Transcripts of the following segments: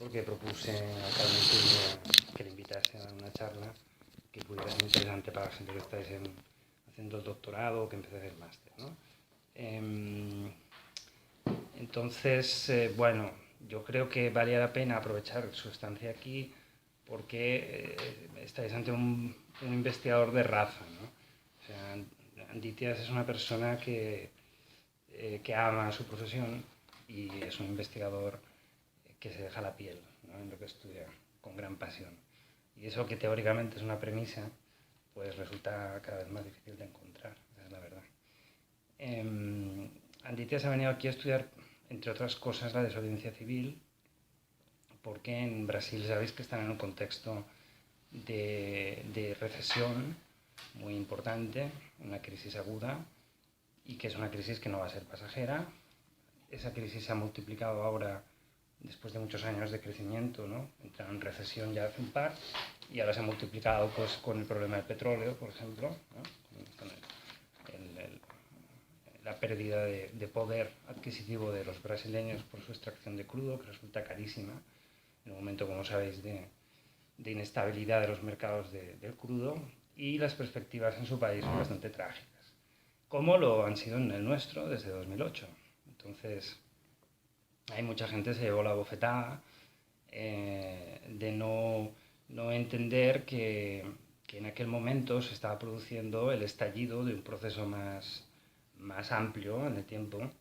porque propuse a Carmen que le invitase a una charla que pudiera ser interesante para la gente que estáis haciendo el doctorado o que empecéis el máster, ¿no? Entonces, bueno, yo creo que valía la pena aprovechar su estancia aquí porque estáis ante un investigador de raza, ¿no? O sea, Anditias es una persona que ama su profesión y es un investigador que se deja la piel, ¿no?, en lo que estudia, con gran pasión. Y eso, que teóricamente es una premisa, pues resulta cada vez más difícil de encontrar, es la verdad. Anditias ha venido aquí a estudiar, entre otras cosas, la desobediencia civil, porque en Brasil sabéis que están en un contexto de recesión muy importante, una crisis aguda, y que es una crisis que no va a ser pasajera. Esa crisis se ha multiplicado ahora después de muchos años de crecimiento, ¿no? Entraron en recesión ya hace un par y ahora se ha multiplicado pues, con el problema del petróleo, por ejemplo, ¿no? Con la pérdida de poder adquisitivo de los brasileños por su extracción de crudo, que resulta carísima, en un momento, como sabéis, de inestabilidad de los mercados del crudo, y las perspectivas en su país son bastante trágicas, como lo han sido en el nuestro desde 2008. Entonces, hay mucha gente que se llevó la bofetada de no entender que en aquel momento se estaba produciendo el estallido de un proceso más amplio en el tiempo,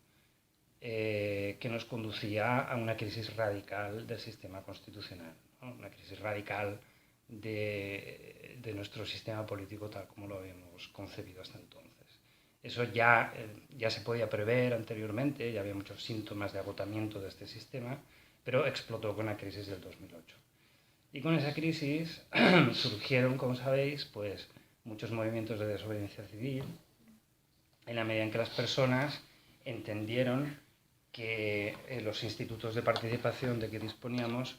que nos conducía a una crisis radical del sistema constitucional, ¿no? Una crisis radical de nuestro sistema político tal como lo habíamos concebido hasta entonces. Eso ya se podía prever anteriormente, ya había muchos síntomas de agotamiento de este sistema, pero explotó con la crisis del 2008. Y con esa crisis surgieron, como sabéis, pues, muchos movimientos de desobediencia civil, en la medida en que las personas entendieron que los institutos de participación de que disponíamos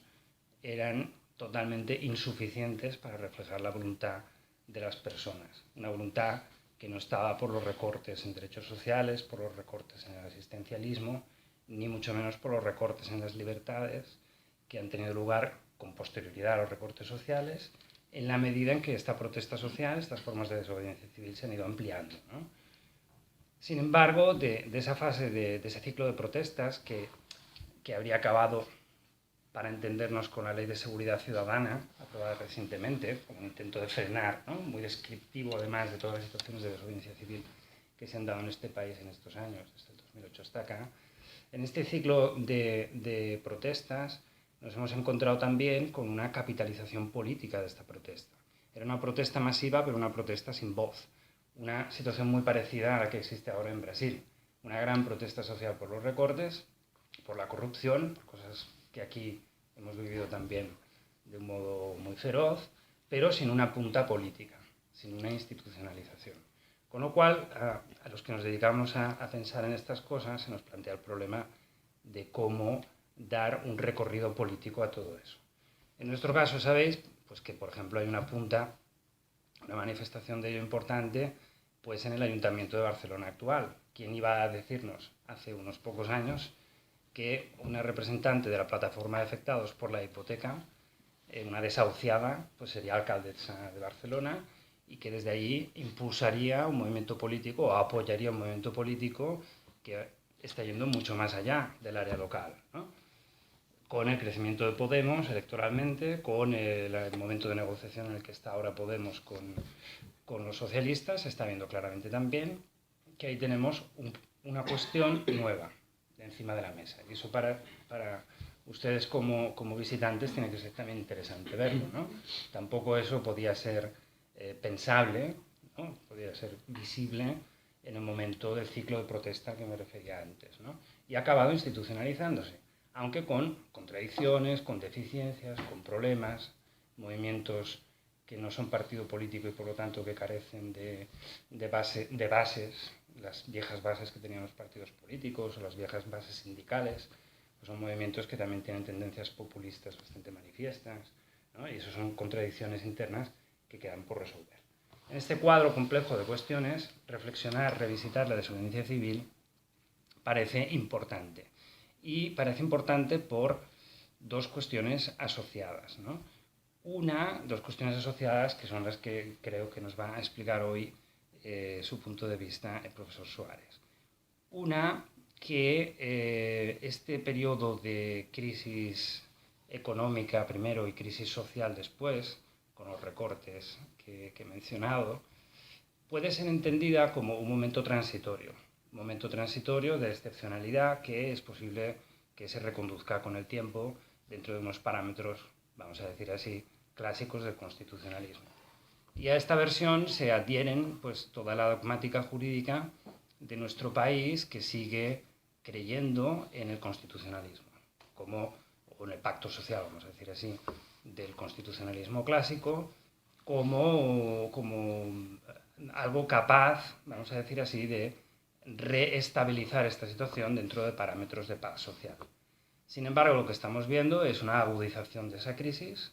eran totalmente insuficientes para reflejar la voluntad de las personas. Una voluntad que no estaba por los recortes en derechos sociales, por los recortes en el asistencialismo, ni mucho menos por los recortes en las libertades que han tenido lugar con posterioridad a los recortes sociales, en la medida en que esta protesta social, estas formas de desobediencia civil se han ido ampliando, ¿no? Sin embargo, de esa fase, de ese ciclo de protestas que habría acabado, para entendernos, con la Ley de Seguridad Ciudadana, aprobada recientemente, como un intento de frenar, ¿no?, muy descriptivo además de todas las situaciones de desobediencia civil que se han dado en este país en estos años, desde el 2008 hasta acá. En este ciclo de protestas nos hemos encontrado también con una capitalización política de esta protesta. Era una protesta masiva, pero una protesta sin voz. Una situación muy parecida a la que existe ahora en Brasil. Una gran protesta social por los recortes, por la corrupción, por cosas que aquí hemos vivido también de un modo muy feroz, pero sin una punta política, sin una institucionalización. Con lo cual, a los que nos dedicamos a pensar en estas cosas, se nos plantea el problema de cómo dar un recorrido político a todo eso. En nuestro caso, sabéis, pues que, por ejemplo, hay una punta, una manifestación de ello importante, pues en el Ayuntamiento de Barcelona actual. ¿Quién iba a decirnos hace unos pocos años que una representante de la plataforma de afectados por la hipoteca, una desahuciada, pues sería alcaldesa de Barcelona, y que desde allí impulsaría un movimiento político o apoyaría un movimiento político que está yendo mucho más allá del área local, ¿no? Con el crecimiento de Podemos electoralmente, con el momento de negociación en el que está ahora Podemos con los socialistas, se está viendo claramente también que ahí tenemos una cuestión nueva encima de la mesa. Y eso para ustedes como visitantes tiene que ser también interesante verlo, ¿no? Tampoco eso podía ser pensable, ¿no?, podía ser visible en el momento del ciclo de protesta que me refería antes, ¿no? Y ha acabado institucionalizándose, aunque con contradicciones, con deficiencias, con problemas, movimientos que no son partido político y por lo tanto que carecen de bases, las viejas bases que tenían los partidos políticos o las viejas bases sindicales, pues son movimientos que también tienen tendencias populistas bastante manifiestas, ¿no? Y eso son contradicciones internas que quedan por resolver. En este cuadro complejo de cuestiones, reflexionar, revisitar la desobediencia civil parece importante. Y parece importante por dos cuestiones asociadas, ¿no? Dos cuestiones asociadas que son las que creo que nos va a explicar hoy su punto de vista el profesor Suárez. Una, que este periodo de crisis económica primero y crisis social después, con los recortes que he mencionado, puede ser entendida como un momento transitorio de excepcionalidad que es posible que se reconduzca con el tiempo dentro de unos parámetros, vamos a decir así, clásicos del constitucionalismo. Y a esta versión se adhieren pues, toda la dogmática jurídica de nuestro país que sigue creyendo en el constitucionalismo, o en el pacto social, vamos a decir así, del constitucionalismo clásico, como algo capaz, vamos a decir así, de reestabilizar esta situación dentro de parámetros de paz social. Sin embargo, lo que estamos viendo es una agudización de esa crisis,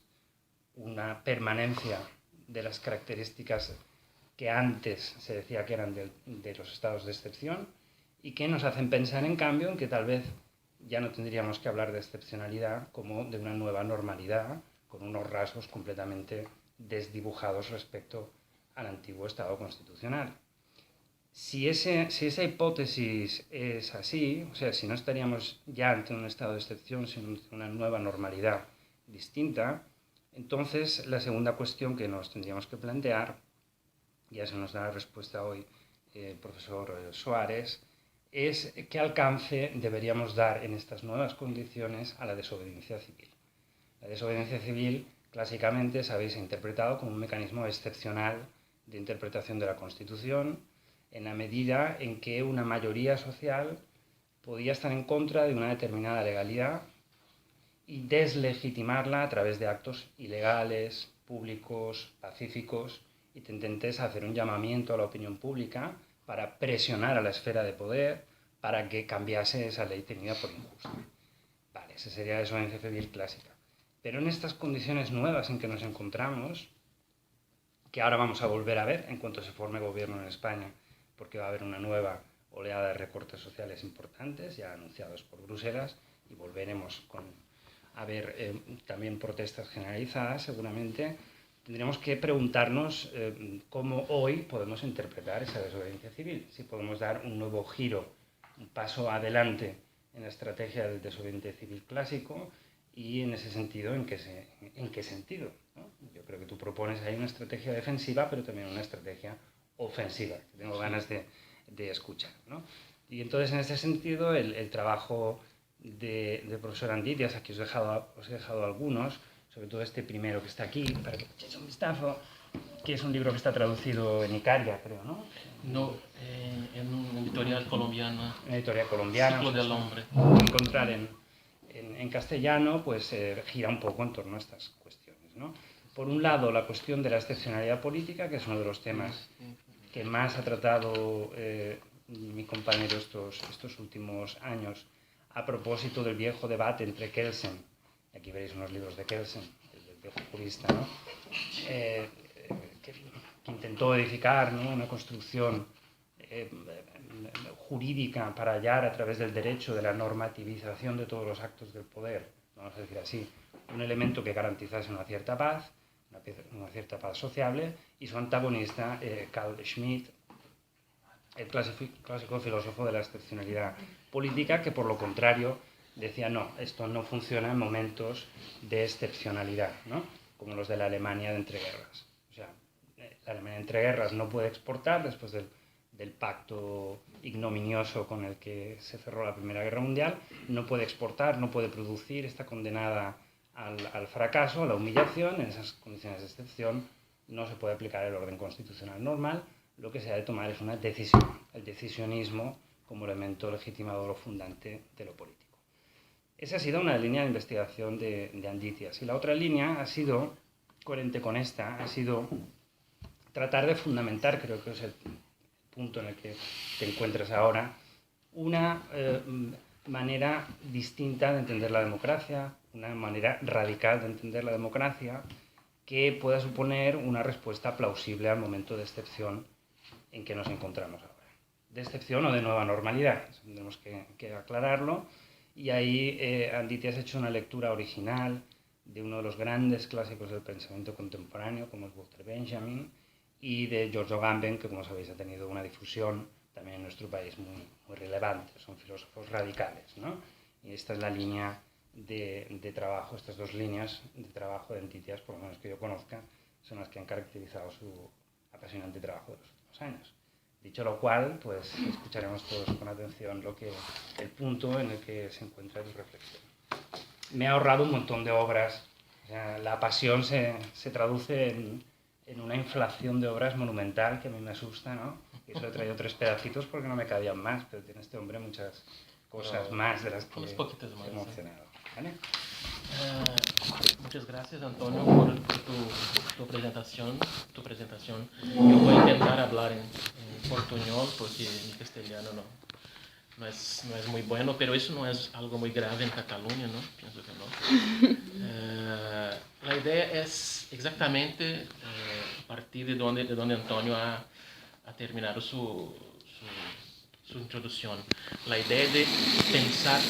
una permanencia de las características que antes se decía que eran de los estados de excepción y que nos hacen pensar, en cambio, en que tal vez ya no tendríamos que hablar de excepcionalidad como de una nueva normalidad, con unos rasgos completamente desdibujados respecto al antiguo Estado constitucional. Si esa hipótesis es así, o sea, si no estaríamos ya ante un estado de excepción, sino ante una nueva normalidad distinta, entonces la segunda cuestión que nos tendríamos que plantear, ya se nos da la respuesta hoy el profesor Suárez, es qué alcance deberíamos dar en estas nuevas condiciones a la desobediencia civil. La desobediencia civil, clásicamente, sabéis, interpretado como un mecanismo excepcional de interpretación de la Constitución, en la medida en que una mayoría social podía estar en contra de una determinada legalidad y deslegitimarla a través de actos ilegales, públicos, pacíficos, y tendentes a hacer un llamamiento a la opinión pública para presionar a la esfera de poder para que cambiase esa ley tenida por injusta. Vale, esa sería la desobediencia civil clásica. Pero en estas condiciones nuevas en que nos encontramos, que ahora vamos a volver a ver en cuanto se forme gobierno en España, porque va a haber una nueva oleada de recortes sociales importantes, ya anunciados por Bruselas, y volveremos a ver también protestas generalizadas, seguramente. Tendremos que preguntarnos cómo hoy podemos interpretar esa desobediencia civil, si podemos dar un nuevo giro, un paso adelante en la estrategia del desobediente civil clásico, y en ese sentido, ¿en qué sentido? ¿No? Yo creo que tú propones ahí una estrategia defensiva, pero también una estrategia ofensiva, que tengo ganas de escuchar, ¿no? Y entonces, en ese sentido, el trabajo del profesor Anditias, aquí os he dejado algunos, sobre todo este primero que está aquí, para que echéis un vistazo, que es un libro que está traducido en Icaria, creo, ¿no? No, en una editorial colombiana. Una editorial colombiana. Ciclo del Hombre. Encontrar en castellano, pues gira un poco en torno a estas cuestiones, ¿no? Por un lado, la cuestión de la excepcionalidad política, que es uno de los temas que más ha tratado mi compañero estos últimos años, a propósito del viejo debate entre Kelsen, aquí veréis unos libros de Kelsen, el viejo jurista, ¿no? Que intentó edificar, ¿no?, una construcción jurídica para hallar a través del derecho, de la normativización de todos los actos del poder, vamos a decir así, un elemento que garantizase una cierta paz sociable, y su antagonista, Carl Schmitt, el clásico filósofo de la excepcionalidad política, que por lo contrario decía, no, esto no funciona en momentos de excepcionalidad, ¿no?, como los de la Alemania de entreguerras. O sea, la Alemania de entreguerras no puede exportar después del pacto ignominioso con el que se cerró la Primera Guerra Mundial, no puede exportar, no puede producir, está condenada al fracaso, a la humillación. En esas condiciones de excepción no se puede aplicar el orden constitucional normal, lo que se ha de tomar es una decisión, el decisionismo como elemento legitimador o fundante de lo político. Esa ha sido una línea de investigación de Anditias, y la otra línea ha sido, coherente con esta, ha sido tratar de fundamentar, creo que es el punto en el que te encuentras ahora, una manera distinta de entender la democracia, una manera radical de entender la democracia que pueda suponer una respuesta plausible al momento de excepción en que nos encontramos ahora. De excepción o de nueva normalidad, tendremos que aclararlo, Y ahí Anditi has hecho una lectura original de uno de los grandes clásicos del pensamiento contemporáneo, como es Walter Benjamin, y de George Agamben, que como sabéis ha tenido una difusión también en nuestro país muy relevante. Son filósofos radicales, ¿no? Y esta es la línea de trabajo, estas dos líneas de trabajo de Antitias, por lo menos que yo conozca, son las que han caracterizado su apasionante trabajo de los últimos años. Dicho lo cual, pues escucharemos todos con atención el punto en el que se encuentra tu reflexión. Me he ahorrado un montón de obras. O sea, la pasión se traduce en una inflación de obras monumental que a mí me asusta, ¿no? Y eso he traído 3 pedacitos porque no me cabían más, pero tiene este hombre muchas cosas más de las que he emocionado. ¿Vale? Muchas gracias, Antonio, por tu presentación. Yo voy a intentar hablar en portuñol porque mi castellano no es muy bueno, pero eso no es algo muy grave en Cataluña, ¿no? Pienso que no. La idea es exactamente partir de donde Antonio ha terminado su introducción. La idea de pensar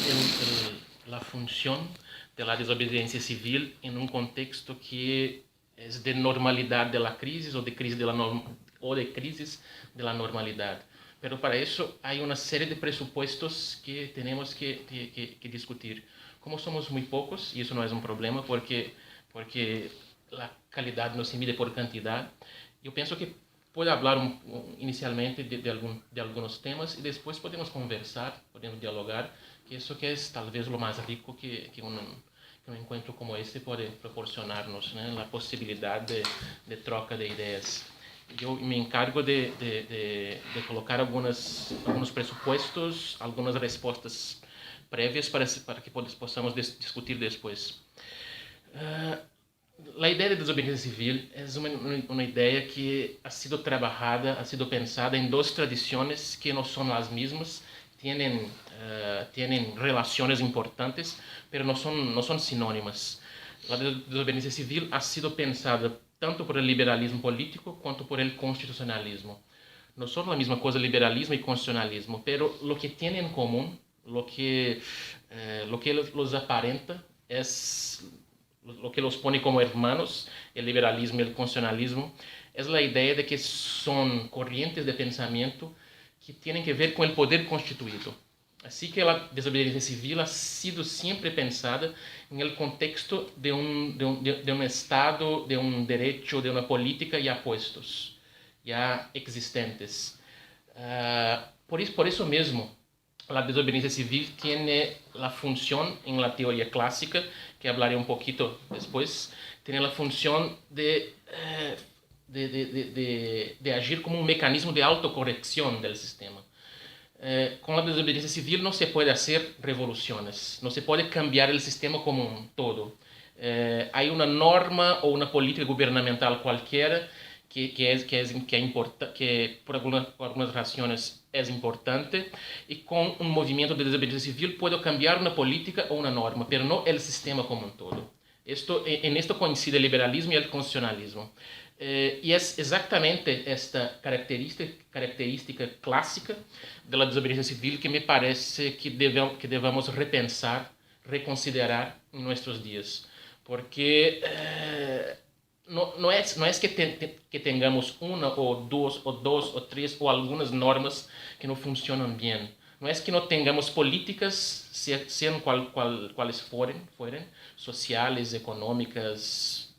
la función de la desobediencia civil en un contexto que es de normalidad de la crisis o de crisis de la normalidad. Pero para eso hay una serie de presupuestos que tenemos que discutir. Como somos muy pocos, y eso no es un problema porque la calidad no se mide por cantidad, yo pienso que puedo hablar inicialmente de algunos temas y después podemos conversar, podemos dialogar, que eso que es tal vez lo más rico que un encuentro como este puede proporcionarnos, ¿no? La posibilidad de troca de ideas. Yo me encargo de colocar algunos presupuestos, algunas respuestas prévias para que possamos discutir después. La idea de desobediencia civil es una idea que ha sido trabajada, ha sido pensada en 2 tradiciones que no son las mismas, tienen relaciones importantes, pero no son sinónimas. La desobediencia civil ha sido pensada tanto por el liberalismo político cuanto por el constitucionalismo. No son la misma cosa liberalismo y constitucionalismo, pero lo que tienen en común, lo que los aparenta es lo que los pone como hermanos, el liberalismo y el constitucionalismo, es la idea de que son corrientes de pensamiento que tienen que ver con el poder constituido. Así que la desobediencia civil ha sido siempre pensada en el contexto de un Estado, de un derecho, de una política ya puestos, ya existentes. Por eso mismo, la desobediencia civil tiene la función en la teoría clásica, que hablaré un poquito después, tiene la función de agir como un mecanismo de autocorrección del sistema. Con la desobediencia civil no se puede hacer revoluciones, no se puede cambiar el sistema como un todo. Hay una norma o una política gubernamental cualquiera que por algunas razones es importante, y con un movimiento de desobediencia civil puedo cambiar una política o una norma, pero no el sistema como un todo. En esto coincide el liberalismo y el constitucionalismo. Y es exactamente esta característica clásica de la desobediencia civil que me parece que debamos repensar, reconsiderar en nuestros días. Porque no es que tengamos una o dos o tres o algunas normas que no funcionan bien. No es que no tengamos políticas, sean cuales fueren, sociales, económicas,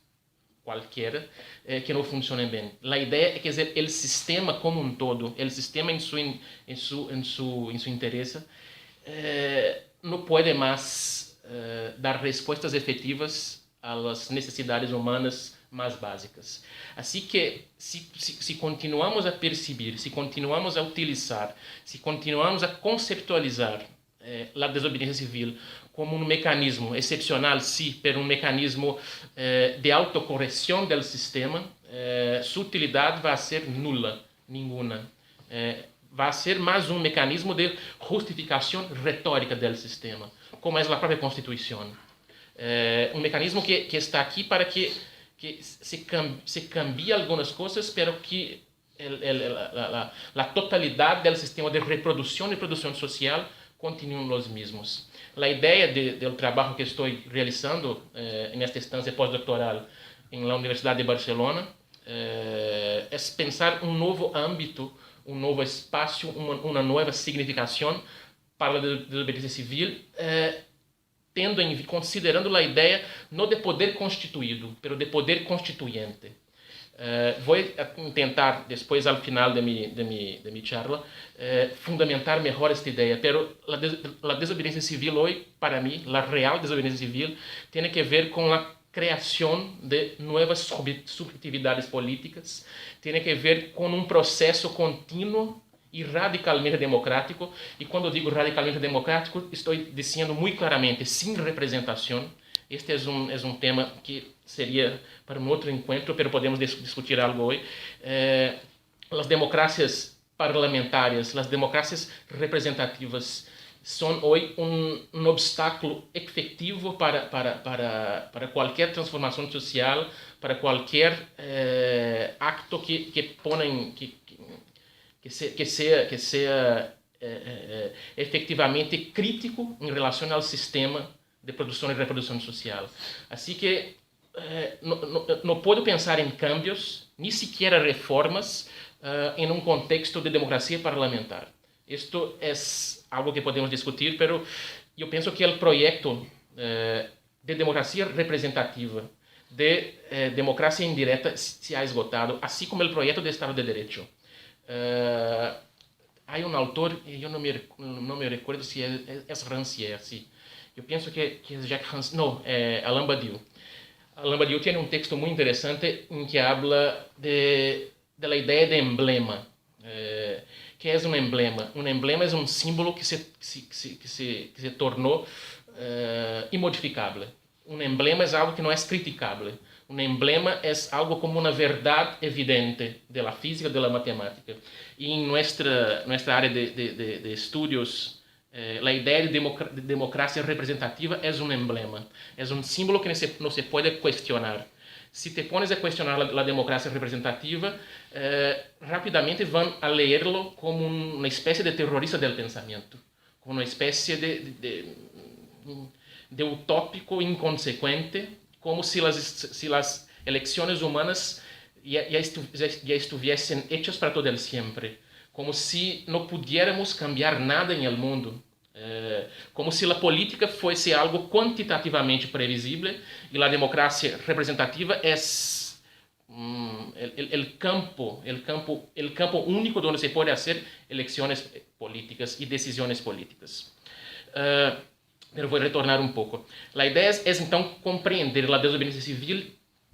cualquiera, que no funcionen bien. La idea es que el sistema como un todo, el sistema en su interés, no puede más dar respuestas efectivas a las necesidades humanas más básicas. Así que si continuamos a percibir, si continuamos a utilizar, si continuamos a conceptualizar la desobediencia civil como un mecanismo excepcional, sí, pero un mecanismo de autocorrección del sistema, su utilidad va a ser nula, ninguna. Va a ser más un mecanismo de justificación retórica del sistema, como es la propia Constitución. Un mecanismo que está aquí para que se cambie algunas cosas, pero que la totalidad del sistema de reproducción y producción social continúan los mismos. La idea del trabajo que estoy realizando en esta estancia postdoctoral en la Universidad de Barcelona es pensar un nuevo ámbito, un nuevo espacio, una nueva significación para la desobediencia civil, considerando la idea no de poder constituído, pero de poder constituyente. Vou tentar depois, ao final de minha charla, fundamentar melhor esta ideia. Pero a desobediência civil hoje, para mim, a real desobediência civil, tem que ver com a criação de novas subjetividades políticas, tem que ver com um processo contínuo e radicalmente democrático. E quando digo radicalmente democrático, estou dizendo muito claramente, sem representação. Este é um tema que seria para um outro encontro, mas podemos discutir algo hoje. As democracias parlamentares, as democracias representativas são hoje um obstáculo efetivo para qualquer transformação social, para qualquer acto que seja efetivamente crítico em relação ao sistema de produção e reprodução social. Assim que não pode pensar em cambios, nem sequer reformas, em um contexto de democracia parlamentar. Isto é algo que podemos discutir, mas eu penso que o projeto de democracia representativa, de democracia indireta, se ha esgotado, assim como o projeto de Estado de Direito. Há um autor, eu não me recordo se é Rancière, sim. Eu penso que é Jacques Rancière, não, é Alain Badiou. Alain Badiou tem um texto muito interessante em que habla da ideia de emblema. Que é um emblema? Um emblema é um símbolo que se tornou imodificável. Um emblema é algo que não é criticável. Um emblema é algo como uma verdade evidente da física, da matemática. E em nossa área de estudos, a ideia de democracia representativa é um emblema, é um símbolo que não se pode questionar. Se te pones a questionar a democracia representativa, rapidamente vão a lerlo como uma espécie de terrorista do pensamento, como uma espécie de utópico inconsequente, como se as eleições humanas já estivessem hechas para todo el sempre, como se não pudiéramos cambiar nada em el mundo, como se a política fosse algo quantitativamente previsível e a democracia representativa é o campo único onde se pode fazer eleições políticas e decisões políticas. Eu vou retornar um pouco. A ideia é então compreender a desobediência civil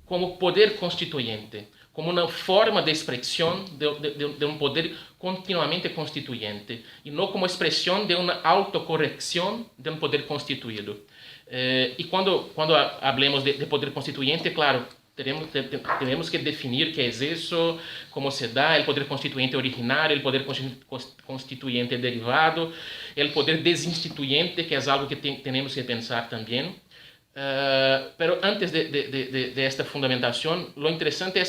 como poder constituinte, como uma forma de expressão de um poder continuamente constituinte, e não como expressão de uma autocorrecção de um poder constituído. E quando hablemos de poder constituinte, claro, teremos que definir o que é isso, como se dá, o poder constituinte originário, o poder constituinte derivado, o poder desinstituinte, que é algo que temos que pensar também. Pero antes de esta fundamentação, lo interessante é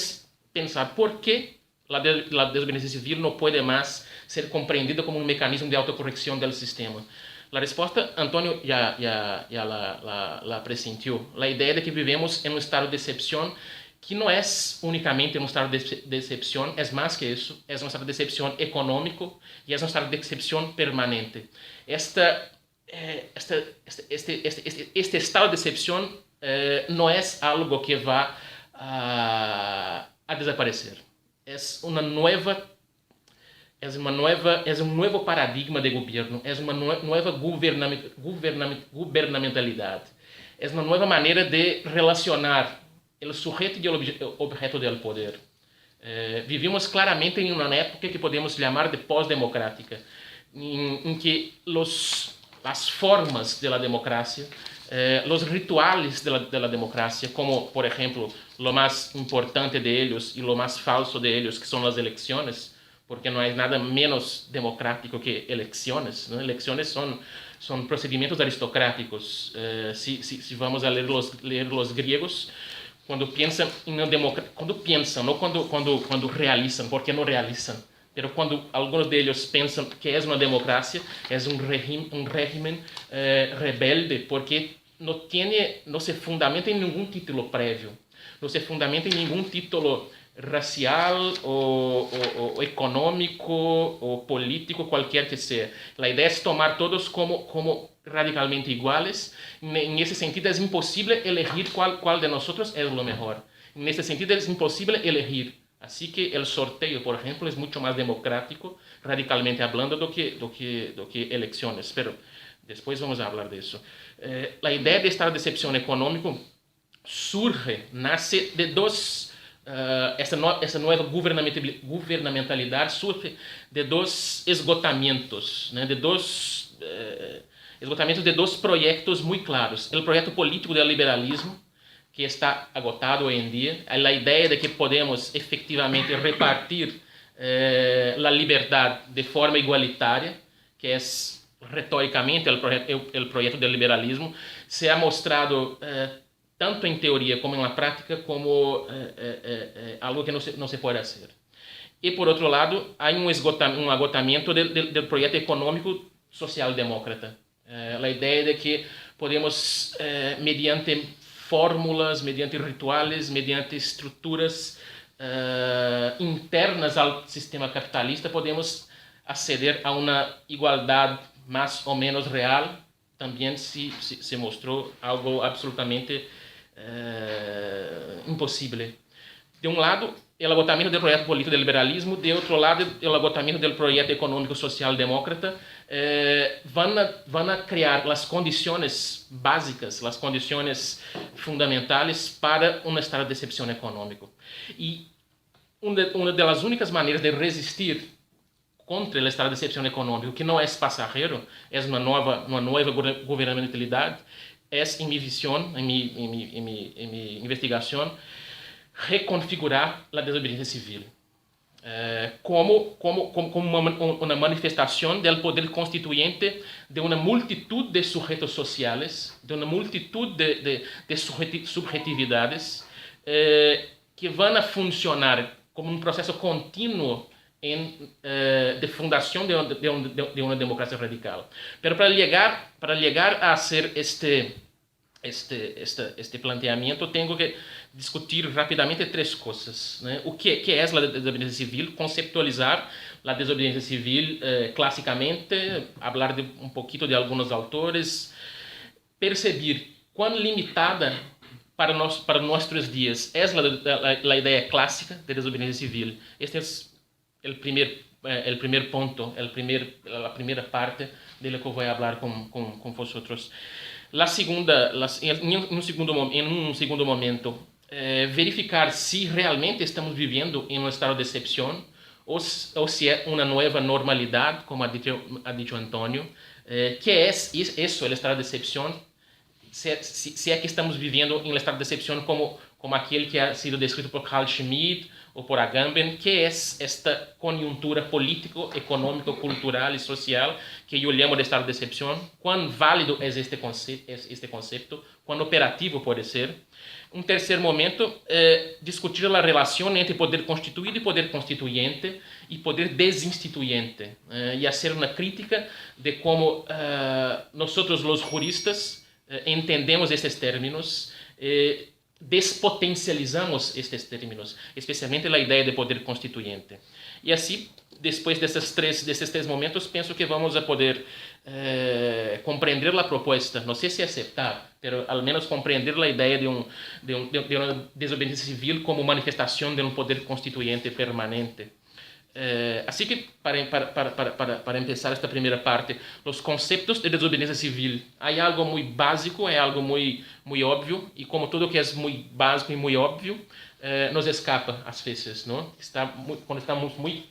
pensar por que a desobediência civil não pode mais ser compreendida como um mecanismo de autocorrecção do sistema. A resposta, Antônio já la presentiu. A ideia de que vivemos em um estado de excepção que não é unicamente um estado de excepção, é mais que isso, é um estado de excepção econômico e é um estado de excepção permanente. Este estado de excepção não é algo que vá a desaparecer. É um novo paradigma de governo, é uma nova governamentalidade, é uma nova maneira de relacionar o sujeito e o objeto do poder. Vivimos claramente em uma época que podemos chamar de pós-democrática, em que as formas da democracia, os rituales da democracia, como, por exemplo, o mais importante deles e o mais falso deles, que são as eleições, porque não há nada menos democrático que eleições. Né? Eleições são procedimentos aristocráticos. Se vamos a ler os gregos, quando pensam em democracia, não quando realizam, porque não realizam, pero cuando algunos de ellos piensan que es una democracia, es un régimen rebelde, porque no se fundamenta en ningún título previo, no se fundamenta en ningún título racial o económico o político, cualquier que sea. La idea es tomar todos como radicalmente iguales. En ese sentido es imposible elegir cuál de nosotros es lo mejor. En ese sentido es imposible elegir. Así que el sorteo, por ejemplo, es mucho más democrático, radicalmente hablando, do que elecciones. Pero después vamos a hablar de eso. La idea de estado de excepción económico nace de dos... essa nova governamentalidade surge de dois esgotamentos, né, esgotamentos de dois projetos muito claros. O projeto político do liberalismo, que está agotado hoje em dia, a ideia de que podemos efetivamente repartir a liberdade de forma igualitária, que é retoricamente o projeto do liberalismo, se ha mostrado tanto en teoría como en la práctica como algo que no se puede hacer. Y por otro lado, hay un agotamiento del proyecto económico socialdemócrata. La idea de que podemos, mediante fórmulas, mediante rituales, mediante estructuras internas al sistema capitalista, podemos acceder a una igualdad más o menos real. También se mostró algo absolutamente impossível. De um lado, o agotamento do projeto político do liberalismo, de outro lado, o agotamento do projeto econômico social-demócrata, vão a criar as condições básicas, as condições fundamentais para um estado de excepção econômico. E uma das únicas maneiras de resistir contra o estado de excepção econômico, que não é passageiro, é uma nova governamentalidade, es, en mi visión, en mi investigación, reconfigurar la desobediencia civil como una manifestación del poder constituyente de una multitud de sujetos sociales, de una multitud de subjetividades que van a funcionar como un proceso continuo de fundación de una democracia radical. Pero para llegar a hacer este planteamiento, tengo que discutir rápidamente tres cosas, né? O que es la desobediencia civil, conceptualizar la desobediencia civil clásicamente, hablar un poquito de algunos autores, percibir cuán limitada para nuestros días es la idea clásica de desobediencia civil. Este es el primer punto, la primera parte de lo que voy a hablar con vosotros. La segunda, en un segundo momento, verificar si realmente estamos viviendo en un estado de excepción o si es una nueva normalidad, como ha dicho Antonio. ¿Qué es eso, el estado de excepción? Si es que estamos viviendo en el estado de excepción como aquel que ha sido descrito por Carl Schmitt ou por Agamben, que é esta conjuntura político, econômico, cultural e social que eu chamo de estado de excepção, quão válido é este conceito, quão operativo pode ser. Um terceiro momento é discutir a relação entre poder constituído e poder constituyente e poder desinstituyente, e fazer uma crítica de como nós, os juristas, entendemos esses términos, despotencializamos estes términos, especialmente a ideia de poder constituyente. E assim, depois desses três momentos, penso que vamos a poder compreender a proposta, não sei se aceitar, mas ao menos compreender a ideia de uma desobediência civil como manifestação de um poder constituyente permanente. Así que para empezar esta primera parte, los conceptos de desobediencia civil, hay algo muy básico, hay algo muy obvio, y como todo que es muy básico y muy obvio, nos escapa a veces, ¿no? Cuando estamos muy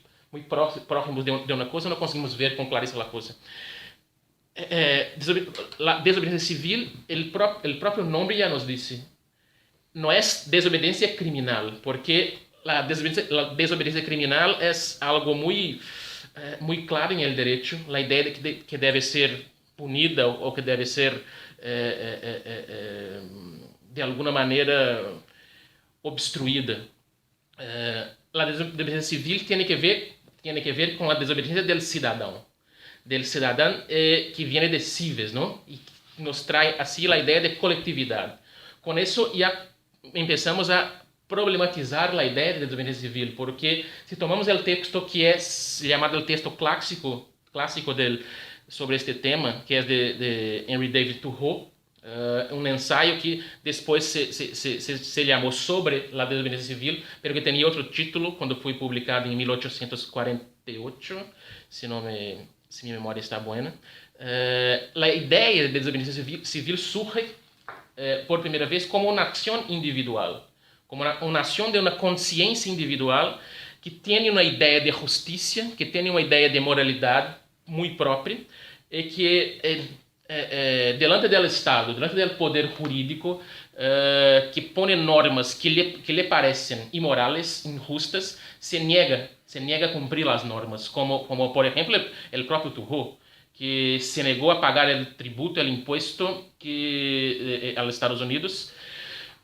próximos de una cosa, no conseguimos ver con clareza la cosa. La desobediencia civil, el propio nombre ya nos dice, no es desobediencia criminal, porque la desobediencia criminal es algo muy claro en el derecho, la idea de que debe ser punida o que debe ser de alguna manera obstruida. La desobediencia civil tiene que ver tiene que ver con la desobediencia del ciudadano que viene de cives, ¿no? Y nos trae así la idea de colectividad. Con eso ya empezamos a problematizar la idea de desobediencia civil, porque si tomamos el texto que es llamado el texto clásico sobre este tema, que es de Henry David Thoreau, un ensayo que después se llamó Sobre la desobediencia civil, pero que tenía otro título cuando fue publicado en 1848, si mi memoria está buena. La idea de desobediencia civil surge por primera vez como una acción individual, como una acción de una conciencia individual que tiene una idea de justicia, que tiene una idea de moralidad muy propia, y que delante del Estado, delante del poder jurídico, que pone normas que le parecen inmorales, injustas, se niega a cumprir las normas, como por ejemplo el propio Thoreau, que se negó a pagar el tributo, el impuesto a los Estados Unidos,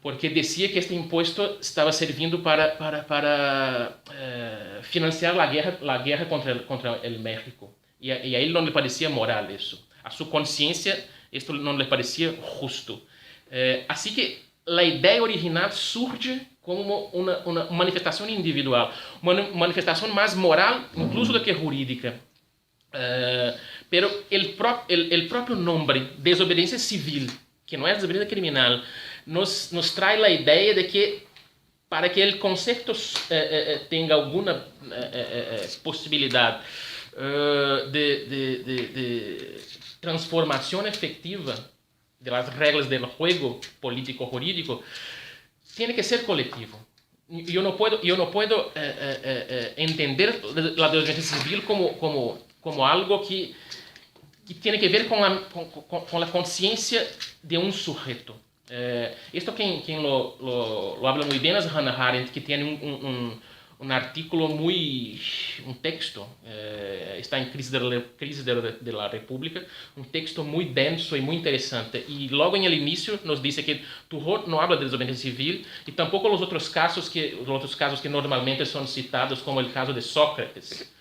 porque decía que este impuesto estaba sirviendo para financiar la guerra contra el México. Y a él no le parecía moral eso. A su conciencia esto no le parecía justo. Así que la idea original surge como una manifestación individual, una manifestación más moral incluso do que jurídica. Pero el propio nombre, desobediencia civil, que no es desobediencia criminal, nos trae la idea de que para que el concepto tenga alguna posibilidad de transformación efectiva de las reglas del juego político-jurídico, tiene que ser colectivo. Yo no puedo entender la desobediencia civil como algo que tiene que ver con la conciencia de un sujeto. Esto quien lo habla muy bien es Hannah Arendt, que tiene un artículo un texto, está en Crisis de la República, un texto muy denso y muy interesante. Y luego en el inicio nos dice que Thoreau no habla de desobediencia civil y tampoco los otros casos que normalmente son citados, como el caso de Sócrates,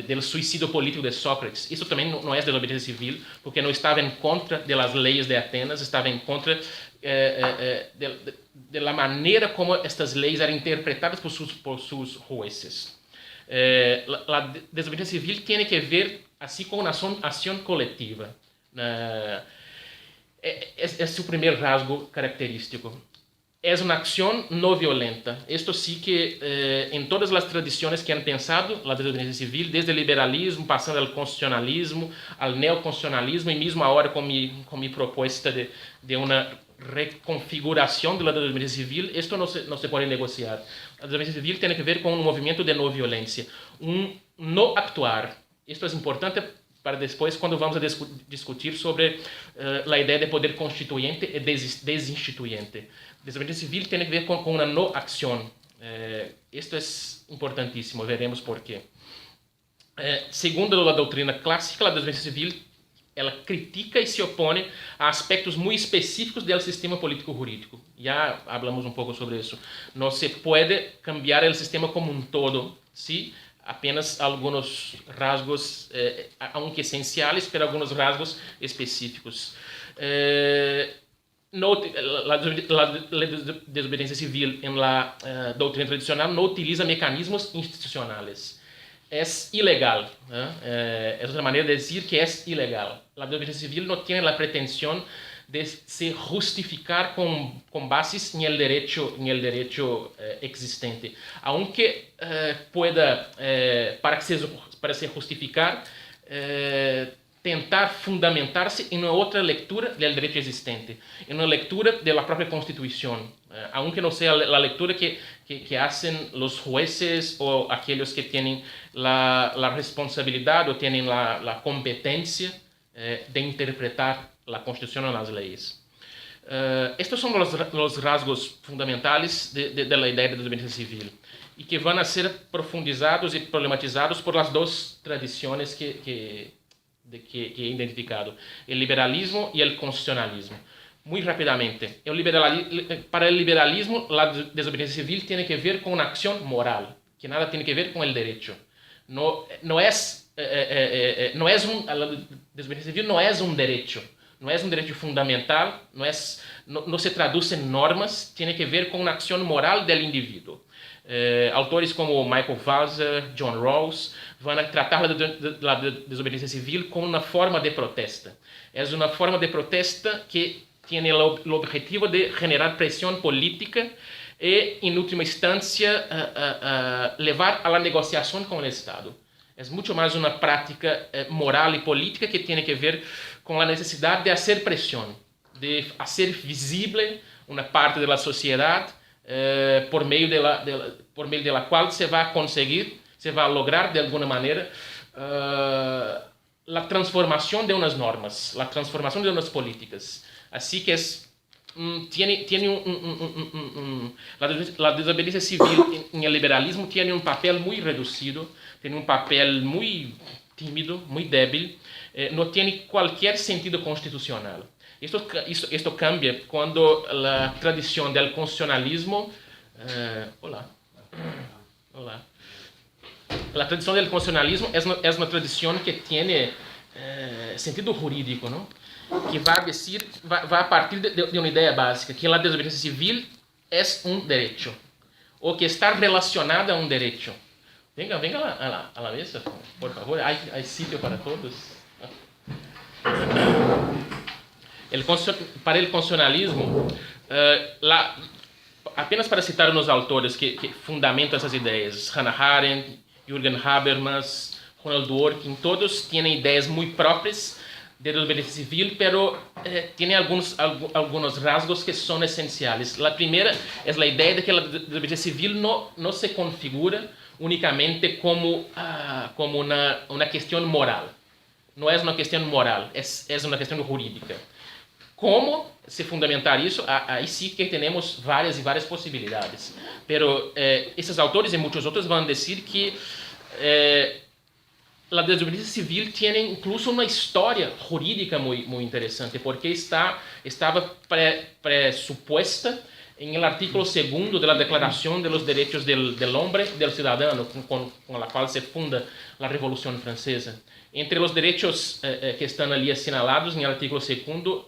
del suicidio político de Sócrates. Eso también no es desobediencia civil, porque no estaba en contra de las leyes de Atenas, estaba en contra de la manera como estas leyes eran interpretadas por sus jueces. La desobediencia civil tiene que ver así con una acción colectiva. Es su primer rasgo característico. Es una acción no violenta. Esto sí que en todas las tradiciones que han pensado la desobediencia civil, desde el liberalismo, pasando al constitucionalismo, al neoconstitucionalismo, y mismo ahora con mi propuesta de una reconfiguración de la desobediencia civil, esto no se puede negociar. La desobediencia civil tiene que ver con un movimiento de no violencia, un no actuar. Esto es importante para después cuando vamos a discutir sobre la idea de poder constituyente y desinstituyente. Desobediencia civil tiene que ver con una no acción. Esto es importantísimo, veremos por qué. Segundo la doctrina clásica, la desobediencia civil ela critica e se opõe a aspectos muito específicos do sistema político-jurídico. Já hablamos um pouco sobre isso. Não se pode cambiar o sistema como um todo, se apenas alguns rasgos, aunque essenciais, mas alguns rasgos específicos. La desobediencia civil en la doctrina tradicional no utiliza mecanismos institucionales. Es ilegal. Es otra manera de decir que es ilegal. La desobediencia civil no tiene la pretensión de se justificar con bases en el derecho existente. Aunque pueda, para se justificar, tentar fundamentar-se em uma outra leitura do direito existente, em uma leitura da própria Constituição, aunque não seja a leitura que hacen os jueces ou aqueles que têm a responsabilidade ou têm a competência de interpretar a Constituição ou as leis. Estes são os rasgos fundamentais da ideia da desobediência civil e que vão ser profundizados e problematizados por as duas tradições que he identificado, el liberalismo y el constitucionalismo. Muy rápidamente, para el liberalismo la desobediencia civil tiene que ver con una acción moral, que nada tiene que ver con el derecho. no es la desobediencia civil no es un derecho. No es un derecho fundamental, no se traduce en normas, tiene que ver con una acción moral del individuo. Autores como Michael Walzer, John Rawls, van a tratar la desobediencia civil como una forma de protesta. Es una forma de protesta que tiene el objetivo de generar presión política y, en última instancia, llevar a la negociación con el Estado. Es mucho más una práctica moral y política que tiene que ver con la necesidad de hacer presión, de hacer visible una parte de la sociedad por medio de la cual se va a conseguir, se va a lograr de alguna manera la transformación de unas normas, la transformación de unas políticas. Así que la desobediencia civil en el liberalismo tiene un papel muy reducido, tiene un papel muy tímido, muy débil, no tiene cualquier sentido constitucional. Esto cambia cuando la tradición del constitucionalismo... La tradición del constitucionalismo es una tradición que tiene sentido jurídico, ¿no? Que va a partir de una idea básica, que la desobediencia civil es un derecho, o que está relacionada a un derecho. Venga a la mesa, por favor, hay sitio para todos. Para el constitucionalismo, apenas para citar unos autores que fundamentan essas ideias, Hannah Arendt, Jürgen Habermas, Ronald Dworkin, todos tienen ideas muy propias de desobediencia civil, pero tiene algunos rasgos que son esenciales. La primera es la idea de que la desobediencia civil no se configura únicamente como una cuestión moral. No es una cuestión moral, es una cuestión jurídica. ¿Cómo se fundamentar eso? Ahí sí que tenemos varias y varias posibilidades. Pero estos autores y muchos otros van a decir que la desobediencia civil tiene incluso una historia jurídica muy interesante, porque estaba presupuesta en el artículo 2 de la Declaración de los Derechos del Hombre y del Ciudadano, con la cual se funda la Revolución Francesa. Entre los derechos que están allí señalados en el artículo 2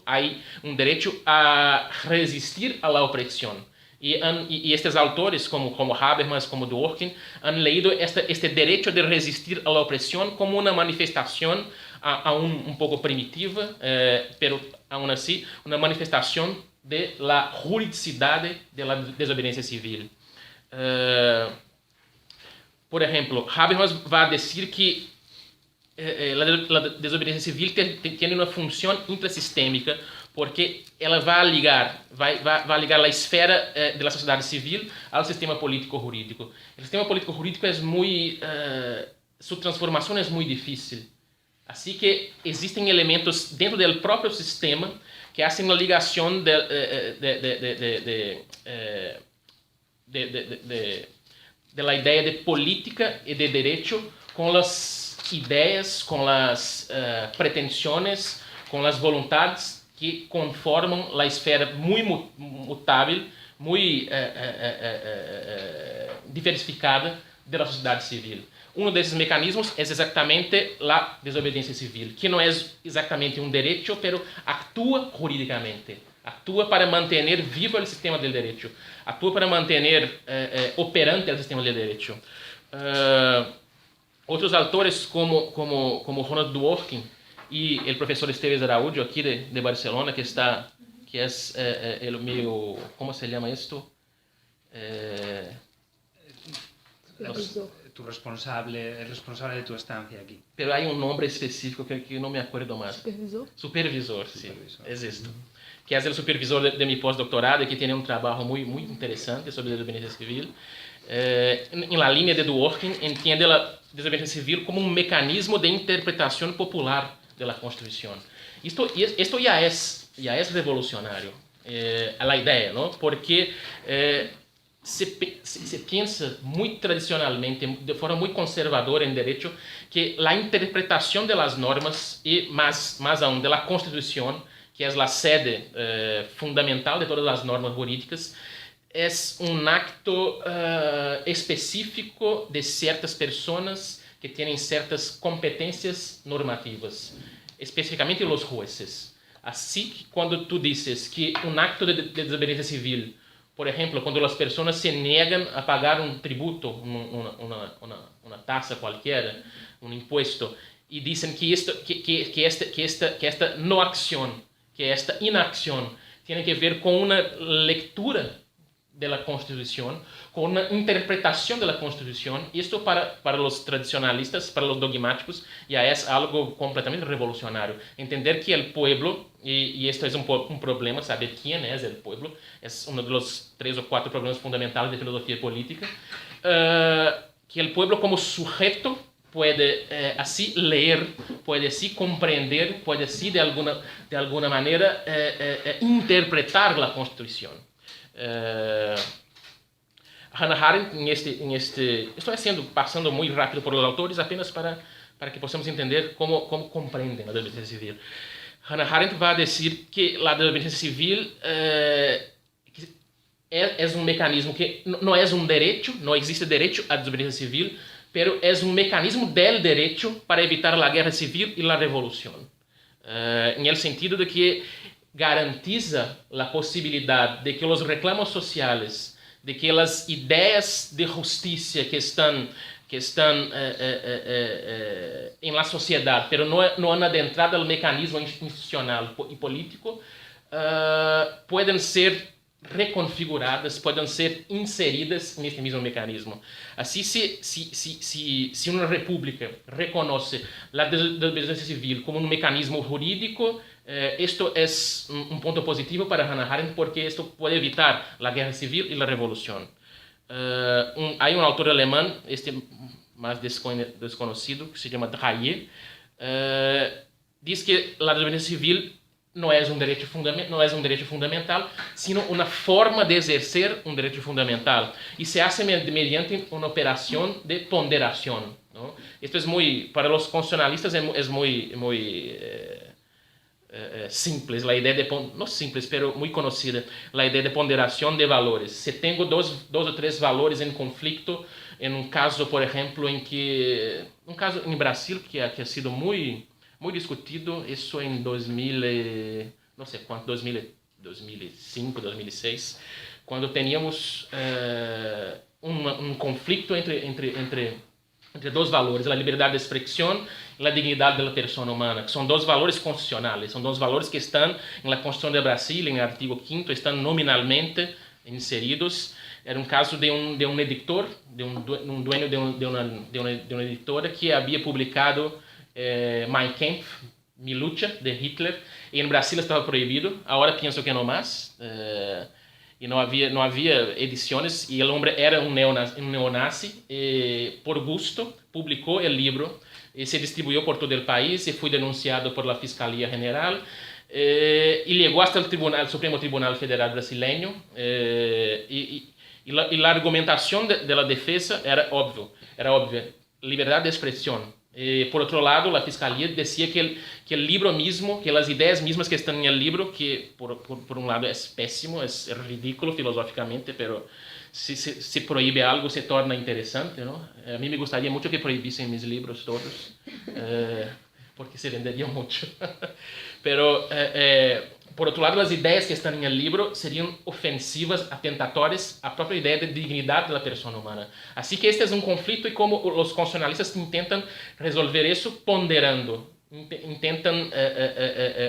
hay un derecho a resistir a la opresión. Y estos autores, como Habermas, como Dworkin, han leído este derecho de resistir a la opresión como una manifestación aún un poco primitiva, pero aún así una manifestación de la juridicidad de la desobediencia civil. Por ejemplo, Habermas va a decir que la desobediencia civil tiene una función intrasistémica, porque ela vai ligar a esfera da sociedade civil ao sistema político-jurídico. O sistema político-jurídico é muito... sua transformação é muito difícil. Assim que existem elementos dentro do próprio sistema que fazem uma ligação da ideia de política e de direito com as ideias, com as pretensões, com as vontades que conformam a esfera muito mutável, muito diversificada da sociedade civil. Um desses mecanismos é exatamente a desobediência civil, que não é exatamente um direito, mas atua juridicamente, atua para manter vivo o sistema do direito, atua para manter operante o sistema do direito. Outros autores como Ronald Dworkin y el profesor Esteves Araújo aquí de Barcelona, que es el medio, ¿cómo se llama esto? El responsable de tu estancia aquí. Pero hay un nombre específico que no me acuerdo más. Supervisor, sí, es esto. Que es el supervisor de mi postdoctorado y que tiene un trabajo muy interesante sobre desobediencia civil. En la línea de Dworkin, entiende la desobediencia civil como un mecanismo de interpretación popular de la Constitución. Esto ya es revolucionario, la idea, ¿no? Porque se piensa muy tradicionalmente, de forma muy conservadora en derecho, que la interpretación de las normas y más aún de la Constitución, que es la sede fundamental de todas las normas jurídicas, es un acto específico de ciertas personas que tienen ciertas competencias normativas, específicamente los jueces. Así que cuando tú dices que un acto de desobediencia civil, por ejemplo, cuando las personas se niegan a pagar un tributo, una tasa cualquiera, un impuesto, y dicen que esta no acción, que esta inacción tiene que ver con una lectura de la Constitución, con una interpretación de la Constitución. Esto para los tradicionalistas, para los dogmáticos, ya es algo completamente revolucionario. Entender que el pueblo, y esto es un problema, saber quién es el pueblo, es uno de los 3 o 4 problemas fundamentales de filosofía política, que el pueblo como sujeto puede así leer, puede así comprender, puede así de alguna manera interpretar la Constitución. Hannah Arendt, estou passando muito rápido por os autores apenas para que possamos entender como compreendem a desobediência civil. Hannah Arendt vai dizer que a desobediência civil é um mecanismo que não é um direito, não existe direito à desobediência civil, pero é um mecanismo del direito para evitar a guerra civil e a revolução. Em el sentido de que garantiza a possibilidade de que os reclamos sociais, de que as ideias de justiça que estão em la sociedade, pero não han adentrado ao mecanismo institucional e político, podem ser reconfiguradas, podem ser inseridas neste mesmo mecanismo. Assim, se uma república reconhece a desobediência civil como um mecanismo jurídico, esto es un punto positivo para Hannah Arendt porque esto puede evitar la guerra civil y la revolución. Hay un autor alemán, más desconocido, que se llama Dreyer, diz que la desobediencia civil no es un derecho fundamental, sino una forma de ejercer un derecho fundamental. Y se hace mediante una operación de ponderación, ¿no? Esto es para los constitucionalistas es muy simples, la idea de no simples, pero muy conocida, la idea de ponderación de valores. Si tengo dos o tres valores en conflicto, en un caso, por ejemplo, un caso en Brasil que ha sido muy discutido, eso en 2000, no sé cuánto, 2005, 2006, cuando teníamos un conflicto entre dos valores, a liberdade de expressão e a dignidade da pessoa humana, que são dois valores constitucionais, são dois valores que estão na Constituição de Brasil, no artigo 5º, estão nominalmente inseridos. Era um caso de um editor, de um dueño de uma editora que havia publicado Mein Kampf, Mi Lucha, de Hitler, e no Brasil estava proibido. Agora penso que não mais. E não havia edições, e o homem era um neonazi, e por gusto publicou o livro, e se distribuiu por todo o país, e foi denunciado por la Fiscalía General, e chegou até o Supremo Tribunal Federal Brasileño, e a argumentação da defesa era óbvia, liberdade de expressão. Por outro lado, a Fiscalía decía que o livro mesmo, que as ideias mesmas que estão no livro, que por um lado é péssimo, é ridículo filosoficamente, pero se proíbe algo se torna interessante, ¿no? A mim me gostaria muito que proibissem meus livros todos, porque se venderiam muito. Pero por outro lado, as ideias que estão no livro seriam ofensivas, atentatórias à própria ideia de dignidade da pessoa humana. Assim que este é um conflito, e como os constitucionalistas tentam resolver isso ponderando, tentam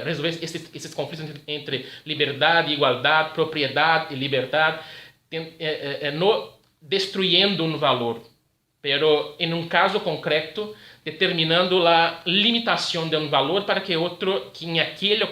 resolver esses conflitos entre liberdade, igualdade, propriedade e liberdade, não destruindo um valor, pero em um caso concreto determinando a limitação de um valor para que outro, que em aquele